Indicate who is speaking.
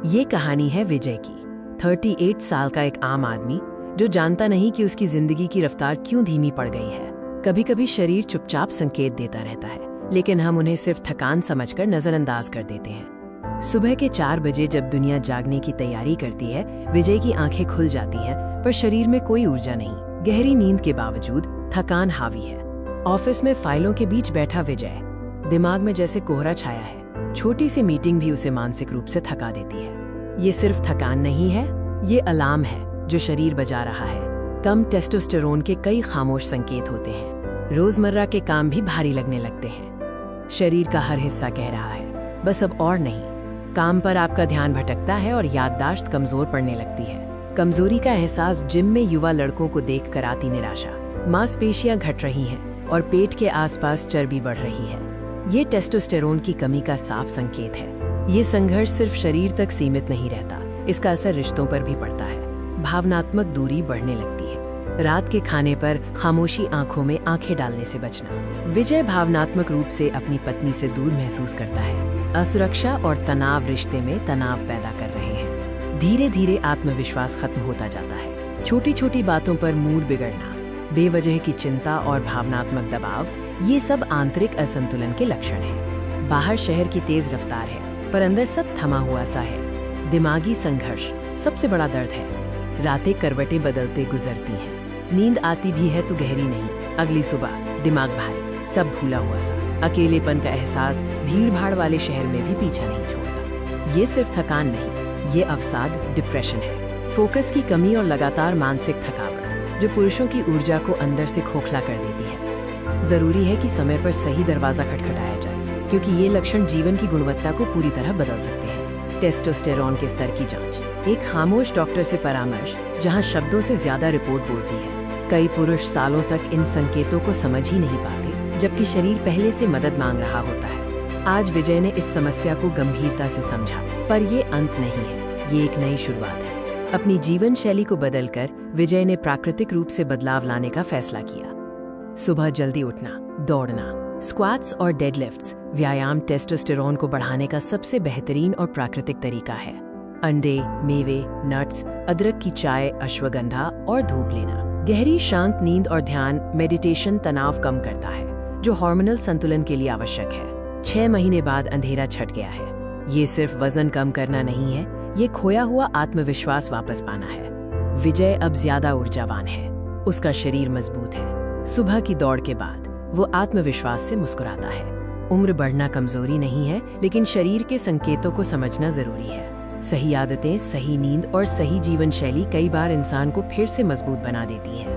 Speaker 1: ये कहानी है विजय की। 38 साल का एक आम आदमी जो जानता नहीं कि उसकी जिंदगी की रफ्तार क्यों धीमी पड़ गई है। कभी कभी शरीर चुपचाप संकेत देता रहता है, लेकिन हम उन्हें सिर्फ थकान समझकर नजरअंदाज कर देते हैं। सुबह के 4 बजे जब दुनिया जागने की तैयारी करती है, विजय की आंखें खुल जाती हैं, पर शरीर में कोई ऊर्जा नहीं। गहरी नींद के बावजूद थकान हावी है। ऑफिस में फाइलों के बीच बैठा विजय, दिमाग में जैसे कोहरा छाया है। छोटी सी मीटिंग भी उसे मानसिक रूप से थका देती है। ये सिर्फ थकान नहीं है, ये अलार्म है जो शरीर बजा रहा है। कम टेस्टोस्टेरोन के कई खामोश संकेत होते हैं। रोजमर्रा के काम भी भारी लगने लगते हैं। शरीर का हर हिस्सा कह रहा है, बस अब और नहीं। काम पर आपका ध्यान भटकता है और याददाश्त कमजोर पड़ने लगती है। कमजोरी का एहसास जिम में युवा लड़कों को देखकर आती निराशा। मांसपेशियां घट रही हैं और पेट के आसपास चर्बी बढ़ रही है। ये टेस्टोस्टेरोन की कमी का साफ संकेत है। ये संघर्ष सिर्फ शरीर तक सीमित नहीं रहता, इसका असर रिश्तों पर भी पड़ता है। भावनात्मक दूरी बढ़ने लगती है। रात के खाने पर खामोशी आंखों में आंखें डालने से बचना। विजय भावनात्मक रूप से अपनी पत्नी से दूर महसूस करता है। असुरक्षा और तनाव रिश्ते में तनाव पैदा कर रहे हैं। धीरे धीरे आत्मविश्वास खत्म होता जाता है। छोटी छोटी बातों पर मूड बिगड़ना, बेवजह की चिंता और भावनात्मक दबाव, ये सब आंतरिक असंतुलन के लक्षण हैं। बाहर शहर की तेज रफ्तार है, पर अंदर सब थमा हुआ सा है। दिमागी संघर्ष सबसे बड़ा दर्द है। रातें करवटें बदलते गुजरती हैं। नींद आती भी है तो गहरी नहीं। अगली सुबह दिमाग भारी, सब भूला हुआ सा। अकेलेपन का एहसास भीड़ भाड़ वाले शहर में भी पीछा नहीं छोड़ता। ये सिर्फ थकान नहीं, ये अवसाद डिप्रेशन है। फोकस की कमी और लगातार मानसिक थकावट जो पुरुषों की ऊर्जा को अंदर से खोखला कर देती है। जरूरी है कि समय पर सही दरवाजा खटखटाया जाए, क्योंकि ये लक्षण जीवन की गुणवत्ता को पूरी तरह बदल सकते हैं। टेस्टोस्टेरोन के स्तर की जांच, एक खामोश डॉक्टर से परामर्श जहां शब्दों से ज्यादा रिपोर्ट बोलती है। कई पुरुष सालों तक इन संकेतों को समझ ही नहीं पाते, जबकि शरीर पहले से मदद मांग रहा होता है। आज विजय ने इस समस्या को गंभीरता से समझा, पर ये अंत नहीं है, ये एक नई शुरुआत है। अपनी जीवन शैली को बदलकर विजय ने प्राकृतिक रूप से बदलाव लाने का फैसला किया। सुबह जल्दी उठना, दौड़ना, स्क्वाट्स और डेडलिफ्ट्स व्यायाम टेस्टोस्टेरोन को बढ़ाने का सबसे बेहतरीन और प्राकृतिक तरीका है। अंडे, मेवे, नट्स, अदरक की चाय, अश्वगंधा और धूप लेना। गहरी शांत नींद और ध्यान मेडिटेशन तनाव कम करता है, जो हार्मोनल संतुलन के लिए आवश्यक है। 6 महीने बाद अंधेरा छट गया है। ये सिर्फ वजन कम करना नहीं है, ये खोया हुआ आत्मविश्वास वापस पाना है। विजय अब ज्यादा ऊर्जावान है, उसका शरीर मजबूत है। सुबह की दौड़ के बाद वो आत्मविश्वास से मुस्कुराता है। उम्र बढ़ना कमजोरी नहीं है, लेकिन शरीर के संकेतों को समझना जरूरी है। सही आदतें, सही नींद और सही जीवन शैली कई बार इंसान को फिर से मजबूत बना देती है।